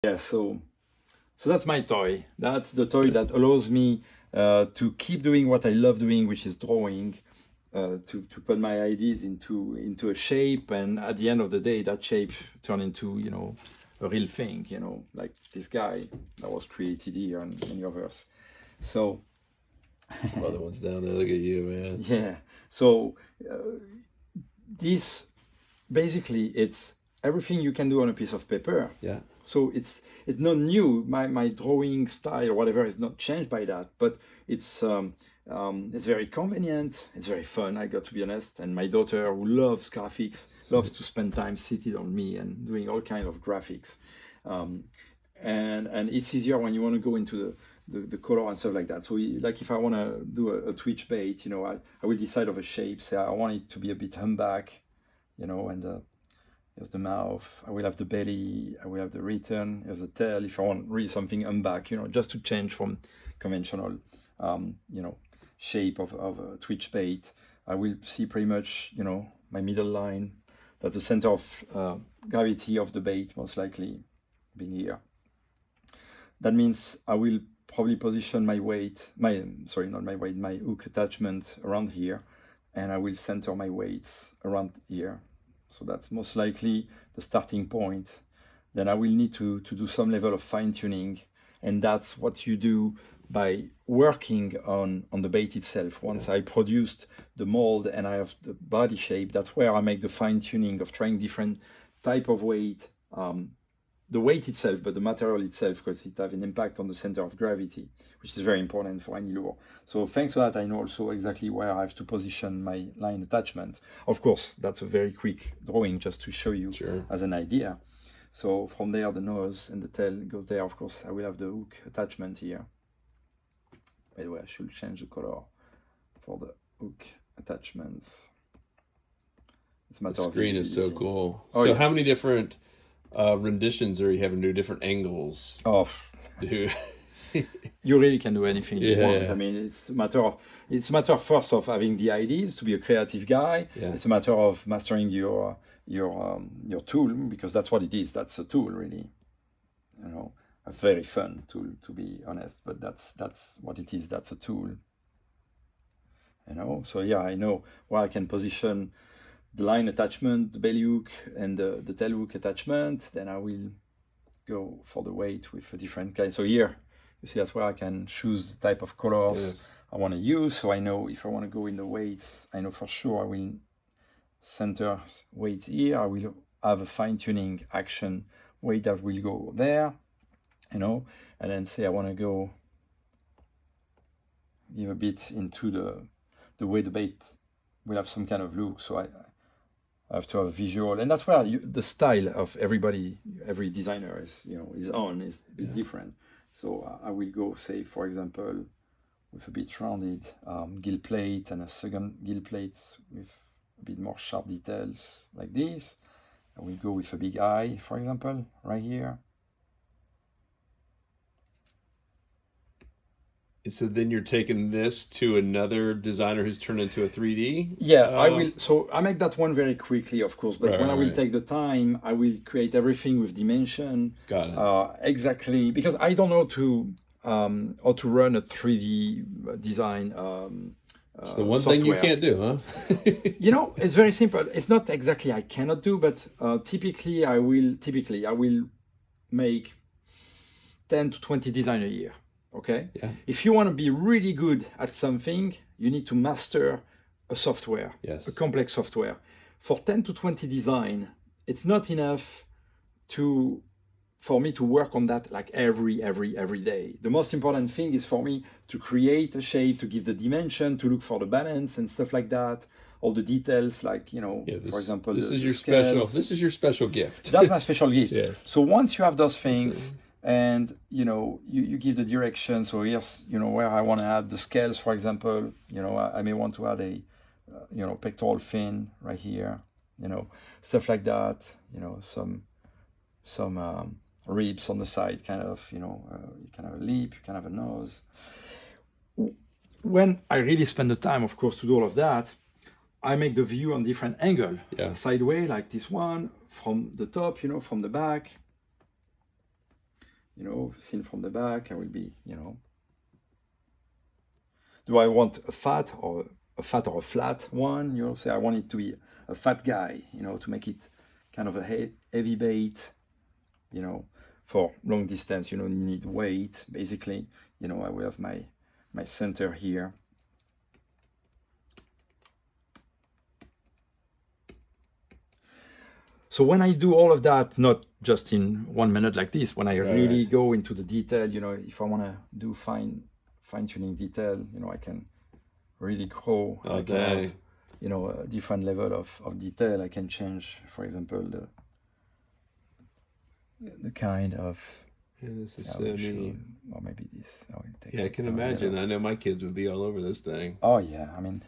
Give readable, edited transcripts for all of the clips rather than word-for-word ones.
Yeah, so that's my toy. That's the toy that allows me to keep doing what I love doing, which is drawing, to put my ideas into a shape, and at the end of the day, that shape turn into, you know, a real thing, you know, like this guy that was created here and many others. So Some other ones down there. Look at you, man. yeah, so this basically it's everything you can do on a piece of paper. Yeah. So it's not new. My drawing style or whatever is not changed by that, but it's very convenient. It's very fun. I got to be honest. And my daughter, who loves graphics, loves to spend time seated on me and doing all kind of graphics. And it's easier when you want to go into the color and stuff like that. So like if I want to do a twitch bait, you know, I will decide of a shape. Say I want it to be a bit humpback, you know, and here's the mouth. I will have the belly. I will have the return. Here's the tail. If I want really something back, you know, just to change from conventional, you know, shape of a twitch bait, I will see pretty much, you know, my middle line. That's the center of gravity of the bait, most likely being here. That means I will probably position my weight, my hook attachment around here, and I will center my weights around here. So that's most likely the starting point. Then I will need to do some level of fine tuning, and that's what you do by working on the bait itself. Once I produced the mold and I have the body shape, that's where I make the fine tuning of trying different type of weight, the weight itself, but the material itself, because it has an impact on the center of gravity, which is very important for any lure. So thanks to that, I know also exactly where I have to position my line attachment. Of course, that's a very quick drawing just to show you as an idea. So from there, the nose and the tail goes there. Of course, I will have the hook attachment here. By the way, I should change the color for the hook attachments. It's a matter of screen is so cool. Oh, so yeah. How many different renditions are you having? Do different angles? Oh, dude. You really can do anything you want. I mean, it's a matter of first of having the ideas, to be a creative guy. It's a matter of mastering your tool, because that's what it is. That's a tool, really. You know, a very fun tool, to be honest. But that's what it is. That's a tool. You know. So yeah, I know where I can position the line attachment, the belly hook, and the tail hook attachment. Then I will go for the weight with a different kind. So here, you see, that's where I can choose the type of colors I want to use. So I know if I want to go in the weights, I know for sure I will center weight here. I will have a fine-tuning action weight that will go there, you know, and then say I want to go give a bit into the way the bait will have some kind of look. So I have to have a visual, and that's where the style of every designer is, you know, is a bit different. So I will go, say, for example, with a bit rounded gill plate and a second gill plate with a bit more sharp details like this. I will go with a big eye, for example, right here. So then you're taking this to another designer who's turned into a 3D? Yeah, I will. So I make that one very quickly, of course, but when I will take the time, I will create everything with dimension. Got it. Exactly, because I don't know how to run a 3D design. It's the one thing you can't do, huh? You know, it's very simple. It's not exactly I cannot do, but typically I will make 10 to 20 designs a year. Okay. Yeah. If you want to be really good at something, you need to master a software, a complex software. For 10 to 20 design, it's not enough for me to work on that like every day. The most important thing is for me to create a shape, to give the dimension, to look for the balance and stuff like that. All the details, like, you know, for example, this is your special gift. That's my special gift. Yes. So once you have those things, and you know, you give the direction. So here's, you know, where I want to add the scales, for example. You know, I may want to add a you know, pectoral fin right here, you know, stuff like that. You know, some ribs on the side, kind of, you know, you can have a lip, you can have a nose. When I really spend the time, of course, to do all of that, I make the view on different angle, sideways, like this one, from the top, you know, from the back. you know, seen from the back. I will be, you know, do I want a fat or a flat one? You know, say I want it to be a fat guy, you know, to make it kind of a heavy bait, you know, for long distance, you know, you need weight, basically. You know, I will have my center here. So when I do all of that, not just in 1 minute like this, when I really go into the detail, you know, if I want to do fine-tuning detail, you know, I can really grow. I can have, you know, a different level of detail. I can change, for example, the kind of... Yeah, this is so neat. Or maybe this. Oh, I can imagine. I know my kids would be all over this thing. Oh, yeah. I mean...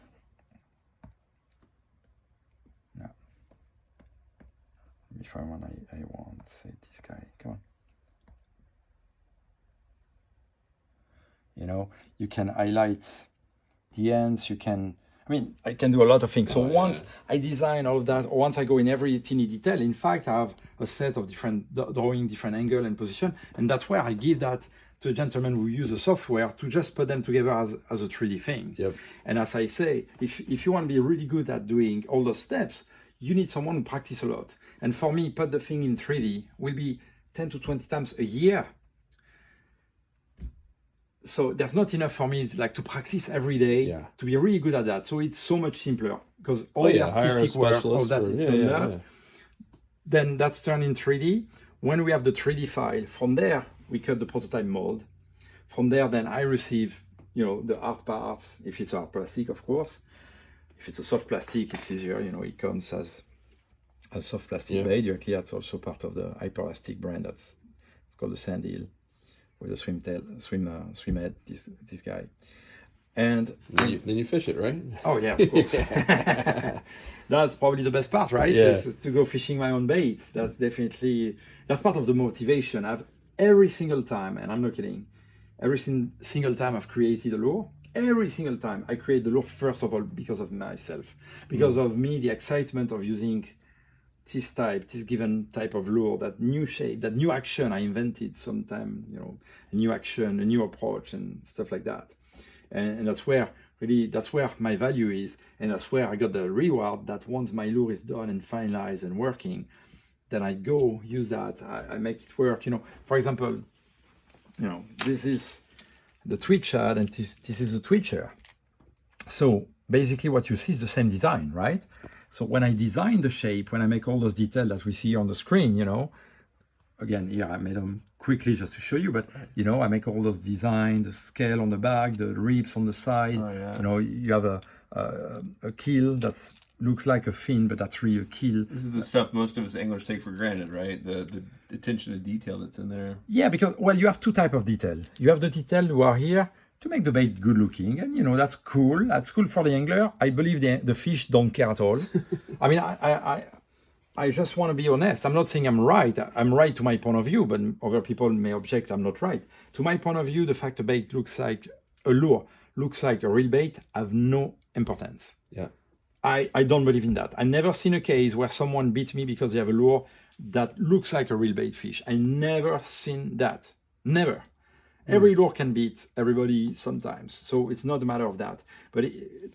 If I want, I want, say, this guy, come on. You know, you can highlight the ends, you can, I mean, I can do a lot of things. So once I design all of that, or once I go in every teeny detail, in fact, I have a set of different, drawing different angle and position, and that's where I give that to a gentleman who uses the software to just put them together as a 3D thing. Yep. And as I say, if you want to be really good at doing all those steps, you need someone who practice a lot. And for me, put the thing in 3D will be 10 to 20 times a year. So there's not enough for me like to practice every day to be really good at that. So it's so much simpler because all the artistic work, all that is done there. Then that's turned in 3D. When we have the 3D file, from there, we cut the prototype mold. From there, then I receive, you know, the hard parts, if it's hard plastic, of course. If it's a soft plastic, it's easier, you know, it comes as a soft plastic bait directly. That's also part of the Hyperelastic brand. It's called the Sand Eel with a swim head, this guy. And then you fish it, right? Oh yeah, of course. That's probably the best part, right? Yeah. Is to go fishing my own baits. That's part of the motivation. I've every single time, and I'm not kidding, every single time I've created a lure, every single time I create the lure, first of all, because of myself, because of me, the excitement of using this given type of lure, that new shape, that new action I invented sometime, you know, a new action, a new approach and stuff like that. And that's where my value is. And that's where I got the reward that once my lure is done and finalized and working, then I go use that, I make it work. You know, for example, you know, this is the twitch ad and this is the twitcher. So basically what you see is the same design, right? So when I design the shape, when I make all those details that we see on the screen, you know, again, here I made them quickly just to show you, but you know, I make all those designs, the scale on the back, the ribs on the side. You know, you have a keel that's looks like a fin, but that's really a keel. This is the stuff most of us anglers take for granted, right? The attention to detail that's in there. Yeah, because, well, you have two types of detail. You have the detail who are here to make the bait good looking, and you know, that's cool. That's cool for the angler. I believe the fish don't care at all. I mean, I just want to be honest. I'm not saying I'm right. I'm right to my point of view, but other people may object I'm not right. To my point of view, the fact a bait looks like a lure, looks like a real bait, have no importance. Yeah. I don't believe in that. I never seen a case where someone beat me because they have a lure that looks like a real bait fish. I never seen that. Never. Every lure can beat everybody sometimes. So it's not a matter of that. But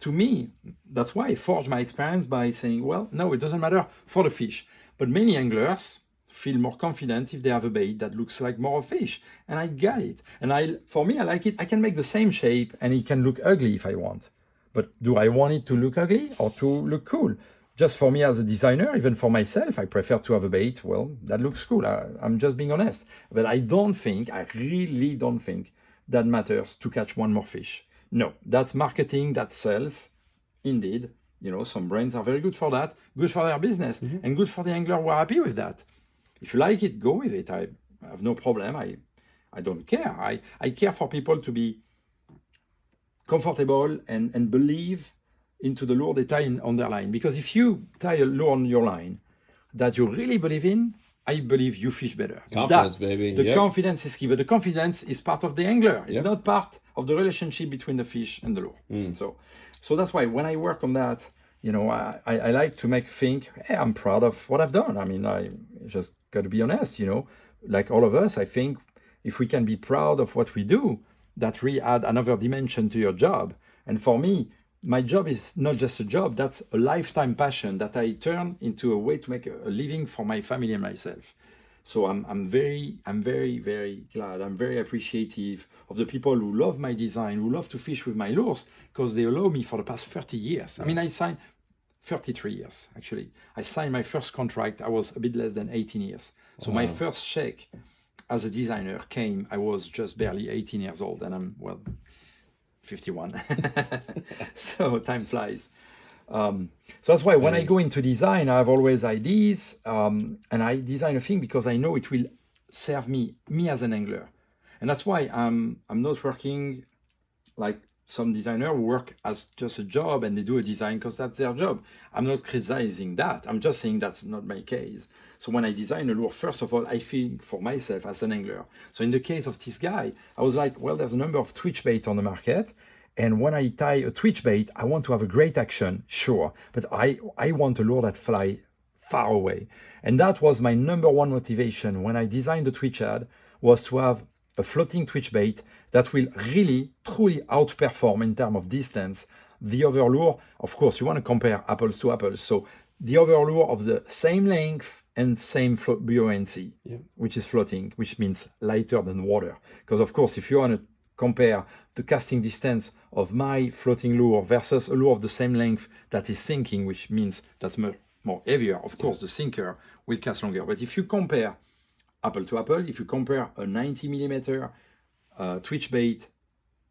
to me, that's why I forged my experience by saying, well, no, it doesn't matter for the fish. But many anglers feel more confident if they have a bait that looks like more of a fish. And I got it. And for me, I like it. I can make the same shape and it can look ugly if I want. But do I want it to look ugly or to look cool? Just for me as a designer, even for myself, I prefer to have a bait, well, that looks cool. I'm just being honest. But I really don't think that matters to catch one more fish. No, that's marketing, that sells. Indeed, you know, some brands are very good for that, good for their business, and good for the angler who are happy with that. If you like it, go with it. I have no problem. I don't care. I care for people to be comfortable and believe into the lure they tie on their line. Because if you tie a lure on your line that you really believe in, I believe you fish better. Confidence, baby. The confidence is key, but the confidence is part of the angler. It's not part of the relationship between the fish and the lure. So that's why when I work on that, you know, I like to think, hey, I'm proud of what I've done. I mean, I just got to be honest, you know, like all of us, I think if we can be proud of what we do, that really add another dimension to your job. And for me, my job is not just a job, that's a lifetime passion that I turn into a way to make a living for my family and myself. So I'm very, very glad. I'm very appreciative of the people who love my design, who love to fish with my lures, because they allow me for the past 30 years. I mean, I signed 33 years, actually. I signed my first contract, I was a bit less than 18 years. So my first check as a designer came, I was just barely 18 years old, and I'm, well, 51. So time flies. So that's why when I go into design, I have always ideas, and I design a thing because I know it will serve me as an angler. And that's why I'm not working like some designer who work as just a job and they do a design because that's their job. I'm not criticizing that. I'm just saying that's not my case. So when I design a lure, first of all, I think for myself as an angler. So in the case of this guy, I was like, well, there's a number of twitch bait on the market. And when I tie a twitch bait, I want to have a great action, sure. But I want a lure that fly far away. And that was my number one motivation when I designed the twitch ad, was to have a floating twitch bait that will really, truly outperform in terms of distance the other lure. Of course, you want to compare apples to apples. So the other lure of the same length and same buoyancy, which is floating, which means lighter than water. Because of course, if you want to compare the casting distance of my floating lure versus a lure of the same length that is sinking, which means that's much more heavier, of course, the sinker will cast longer. But if you compare apple to apple, if you compare a 90 millimeter twitch bait,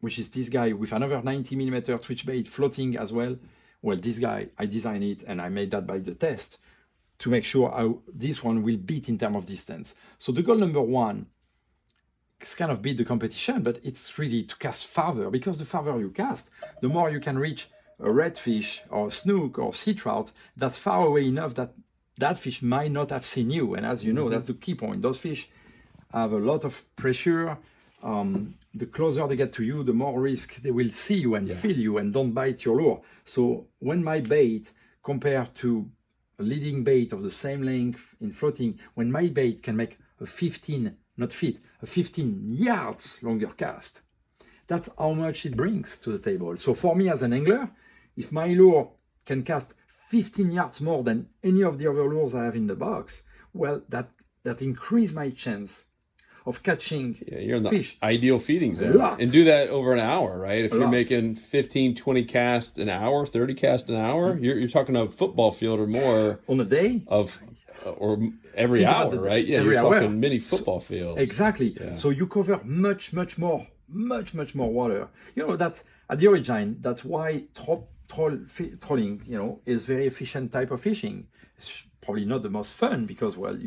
which is this guy with another 90 millimeter twitch bait floating as well, well, this guy, I designed it and I made that by the test to make sure how this one will beat in terms of distance. So the goal number one is kind of beat the competition, but it's really to cast farther, because the farther you cast, the more you can reach a redfish or a snook or sea trout that's far away enough that that fish might not have seen you. And as you know, that's the key point. Those fish have a lot of pressure. The closer they get to you, the more risk they will see you and feel you and don't bite your lure. So when my bait compared to a leading bait of the same length in floating, when my bait can make a 15, not feet, a 15 yards longer cast, that's how much it brings to the table. So for me as an angler, if my lure can cast 15 yards more than any of the other lures I have in the box, well, that increase my chance of catching you're in the fish. Ideal feeding zone. And do that over an hour, right? If you're making 15, 20 casts an hour, 30 casts an hour, you're talking a football field or more. On a day? Or every hour, right? Yeah, every you're hour. talking mini football fields. Exactly. Yeah. So you cover much more water. You know, that's at the origin, that's why trolling, you know, is very efficient type of fishing. It's probably not the most fun because, well,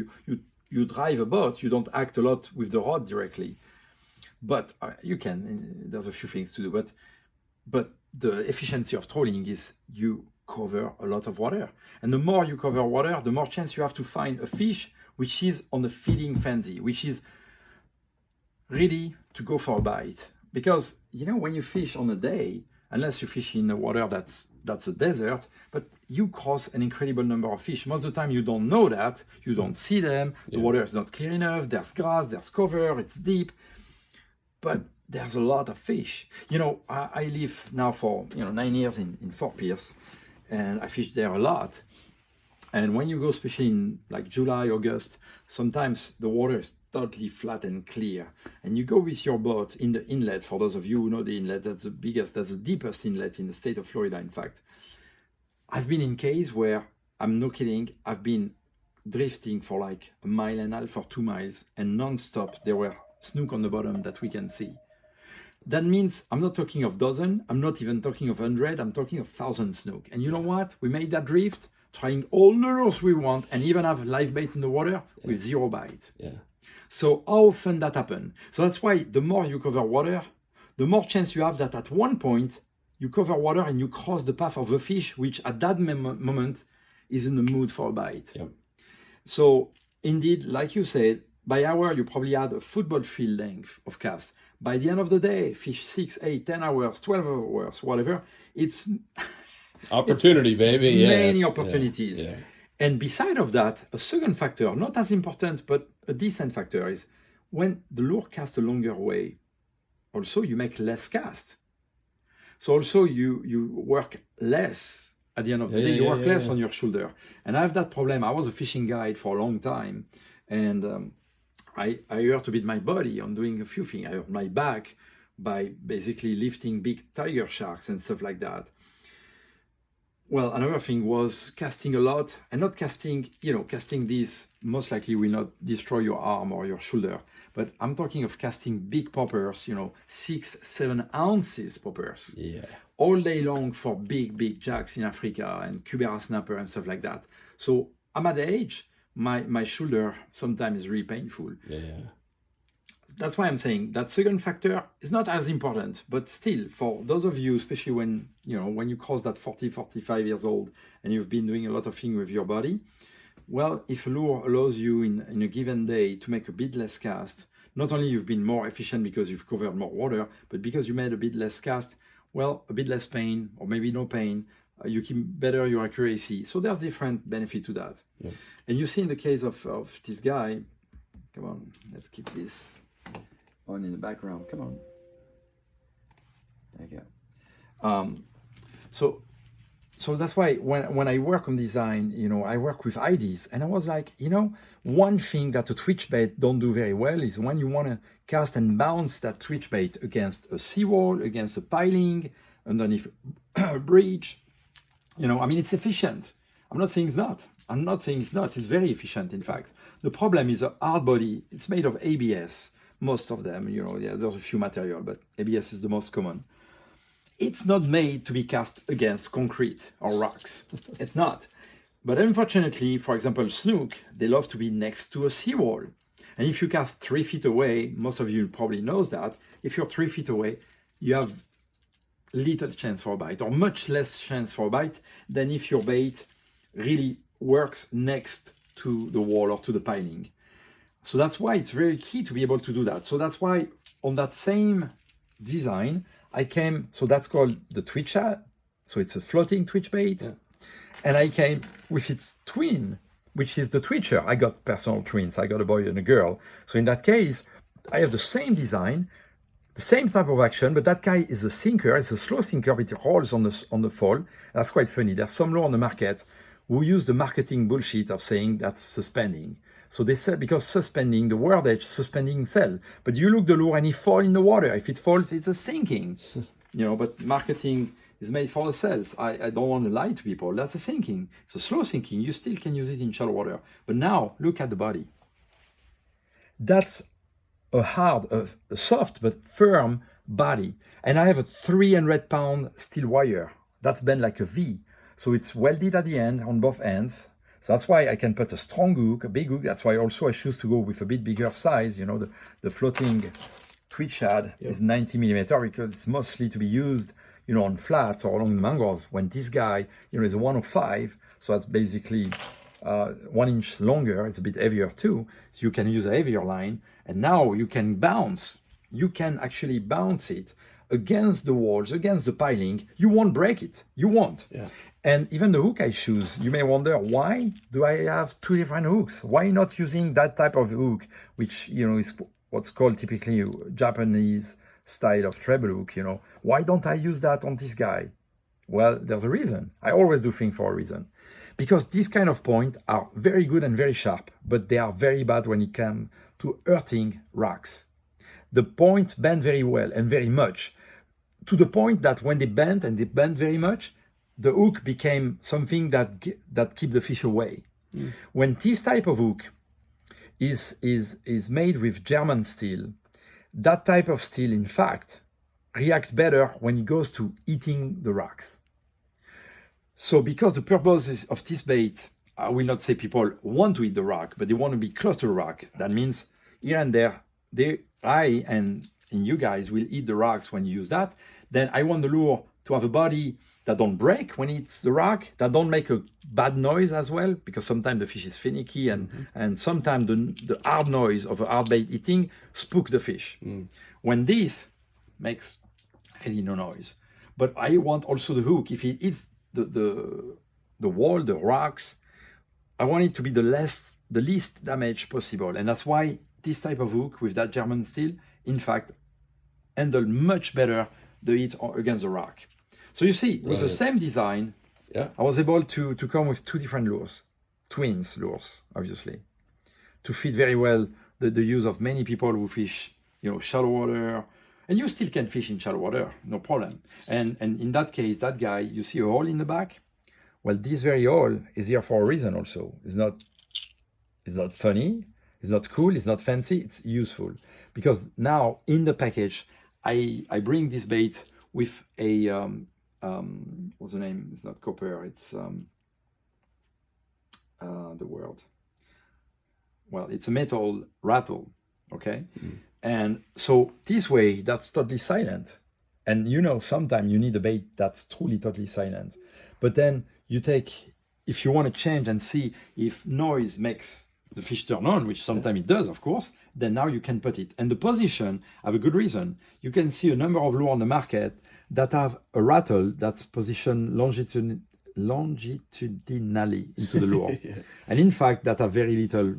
you drive a boat, you don't act a lot with the rod directly, but you can. There's a few things to do, but the efficiency of trolling is you cover a lot of water, and the more you cover water, the more chance you have to find a fish which is on the feeding frenzy, which is ready to go for a bite. Because you know, when you fish on a day, unless you fish in a water that's a desert, but you cross an incredible number of fish. Most of the time you don't know that, you don't see them, the water is not clear enough, there's grass, there's cover, it's deep, but there's a lot of fish. You know, I live now for 9 years in Fort Pierce, and I fish there a lot. And when you go, especially in like July, August, sometimes the water is totally flat and clear. And you go with your boat in the inlet. For those of you who know the inlet, that's the deepest inlet in the state of Florida, in fact. I've been in cases where, I'm no kidding, I've been drifting for like 1.5 miles or 2 miles, and non-stop there were snook on the bottom that we can see. That means I'm not talking of dozen, I'm not even talking of 100, I'm talking of 1,000 snook. And you know what? We made that drift, trying all the lures we want, and even have live bait in the water with 0 bites. Yeah. So how often that happens? So that's why the more you cover water, the more chance you have that at one point you cover water and you cross the path of a fish which at that moment is in the mood for a bite. Yep. So indeed, like you said, by hour you probably had a football field length of cast. By the end of the day, fish 6, 8, 10 hours, 12 hours, whatever, it's opportunity, baby. Many opportunities. Yeah. And beside of that, a second factor, not as important, but a decent factor, is when the lure casts a longer way, also you make less cast. So also you work less at the end of the day. You work less on your shoulder. And I have that problem. I was a fishing guide for a long time, and I hurt a bit my body on doing a few things. I hurt my back by basically lifting big tiger sharks and stuff like that. Well, another thing was casting a lot, and not casting, casting this most likely will not destroy your arm or your shoulder. But I'm talking of casting big poppers, 6-7 ounces poppers. Yeah. All day long for big jacks in Africa and Cubera snapper and stuff like that. So I'm at the age, my shoulder sometimes is really painful. Yeah. That's why I'm saying that second factor is not as important, but still, for those of you, especially when you cross that 40, 45 years old and you've been doing a lot of things with your body, well, if a lure allows you in a given day to make a bit less cast, not only you've been more efficient because you've covered more water, but because you made a bit less cast, well, a bit less pain, or maybe no pain, you keep better your accuracy. So there's different benefit to that. Yeah. And you see in the case of this guy, come on, let's keep this on in the background. Come on. There you go. So that's why when I work on design, I work with ideas, and I was like, one thing that a twitch bait don't do very well is when you want to cast and bounce that twitch bait against a seawall, against a piling, underneath a bridge. It's efficient. I'm not saying it's not. It's very efficient, in fact. The problem is a hard body. It's made of ABS. Most of them, there's a few material, but ABS is the most common. It's not made to be cast against concrete or rocks. It's not. But unfortunately, for example, snook, they love to be next to a seawall. And if you cast 3 feet away, most of you probably knows that, if you're 3 feet away, you have little chance for a bite, or much less chance for a bite than if your bait really works next to the wall or to the piling. So that's why it's very key to be able to do that. So that's why on that same design, so that's called the twitch ad. So it's a floating twitch bait. Yeah. And I came with its twin, which is the twitcher. I got personal twins. I got a boy and a girl. So in that case, I have the same design, the same type of action, but that guy is a sinker. It's a slow sinker, but it rolls on the fall. That's quite funny. There's some lure on the market who use the marketing bullshit of saying that's suspending. So they sell, because suspending, the word edge, suspending sell. But you look the lure and it falls in the water. If it falls, it's a sinking. But marketing is made for the sales. I don't want to lie to people. That's a sinking. It's a slow sinking. You still can use it in shallow water. But now, look at the body. That's a soft but firm body. And I have a 300-pound steel wire. That's bent like a V. So it's welded at the end on both ends. So that's why I can put a strong hook, a big hook. That's why also I choose to go with a bit bigger size. The floating twitch shad is 90 millimeter because it's mostly to be used, on flats or along the mangroves. When this guy, is a 105, so that's basically 1 inch longer. It's a bit heavier too. So you can use a heavier line, and now you can bounce. You can actually bounce it against the walls, against the piling. You won't break it. You won't. Yeah. And even the hook I choose, you may wonder, why do I have 2 different hooks? Why not using that type of hook, which, is what's called typically Japanese style of treble hook, Why don't I use that on this guy? Well, there's a reason. I always do things for a reason. Because these kind of points are very good and very sharp, but they are very bad when it comes to hurting rocks. The point bend very well and very much, to the point that when they bend very much, the hook became something that keep the fish away. Mm. When this type of hook is made with German steel, that type of steel, in fact, reacts better when it goes to eating the rocks. So because the purpose of this bait, I will not say people want to eat the rock, but they want to be close to the rock. That means here and there, I and you guys will eat the rocks when you use that. Then I want the lure to have a body that don't break when it's the rock, that don't make a bad noise as well, because sometimes the fish is finicky and sometimes the hard noise of a hard bait eating spook the fish. Mm. When this makes really no noise. But I want also the hook, if it eats the wall, the rocks, I want it to be the least damage possible. And that's why this type of hook with that German steel, in fact, handle much better the heat against the rock. So you see, with the same design, I was able to come with two different lures, twins lures, obviously, to fit very well the use of many people who fish, shallow water, and you still can fish in shallow water, no problem. And in that case, that guy, you see a hole in the back? Well, this very hole is here for a reason also. It's not funny, it's not cool, it's not fancy, it's useful. Because now in the package, I bring this bait with a, what's the name? It's not copper, it's the word. Well, it's a metal rattle, okay? And so this way, that's totally silent. And sometimes you need a bait that's truly totally silent. But then you take, if you want to change and see if noise makes the fish turn on, which sometimes it does, of course, then now you can put it. And the position have a good reason. You can see a number of lures on the market that have a rattle that's positioned longitudinally into the lure. And in fact, that have very little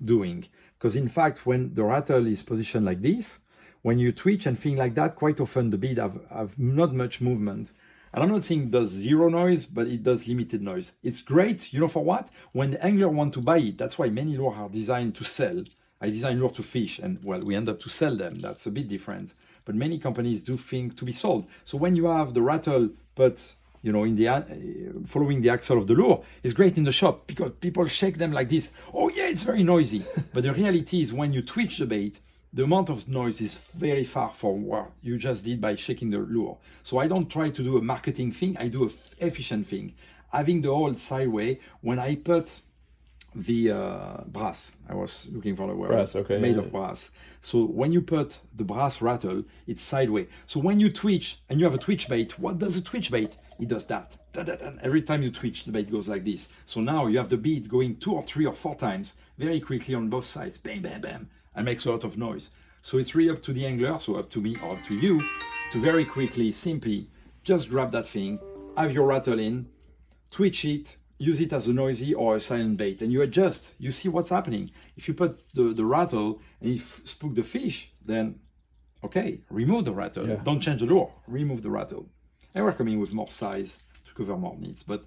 doing. Because in fact, when the rattle is positioned like this, when you twitch and things like that, quite often the bead have not much movement. And I'm not saying it does zero noise, but it does limited noise. It's great, for what? When the angler want to buy it, that's why many lures are designed to sell. I design lure to fish, and well, we end up to sell them. That's a bit different. But many companies do think to be sold. So when you have the rattle put, in the following the axle of the lure, it's great in the shop because people shake them like this. Oh yeah, it's very noisy. But the reality is when you twitch the bait, the amount of noise is very far from what you just did by shaking the lure. So I don't try to do a marketing thing. I do an efficient thing. Having the hole sideways, when I put the brass, I was looking for the word. Brass, okay. Made of brass. So when you put the brass rattle, it's sideways. So when you twitch and you have a twitch bait, what does a twitch bait? It does that. And every time you twitch, the bait goes like this. So now you have the bead going 2 or 3 or 4 times very quickly on both sides. Bam, bam, bam. And makes a lot of noise. So it's really up to the angler, so up to me or up to you, to very quickly, simply just grab that thing, have your rattle in, twitch it, use it as a noisy or a silent bait, and you adjust. You see what's happening. If you put the rattle and you spook the fish, then okay, remove the rattle. Yeah. Don't change the lure, remove the rattle. And we're coming with more size to cover more needs, but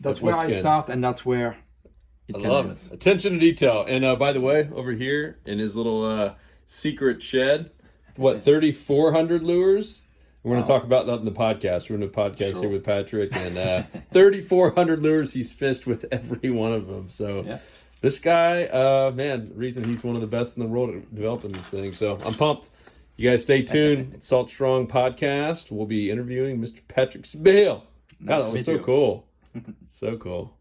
that's where I start, and that's where I love it. Attention to detail. And by the way, over here in his little secret shed, 3,400 lures? We're going to talk about that in the podcast. We're going to podcast here with Patrick, and 3,400 lures he's fished with every one of them. So this guy, the reason he's one of the best in the world at developing this thing. So I'm pumped. You guys stay tuned. Salt Strong Podcast. We'll be interviewing Mr. Patrick Sebile. Wow, that was so cool. So cool.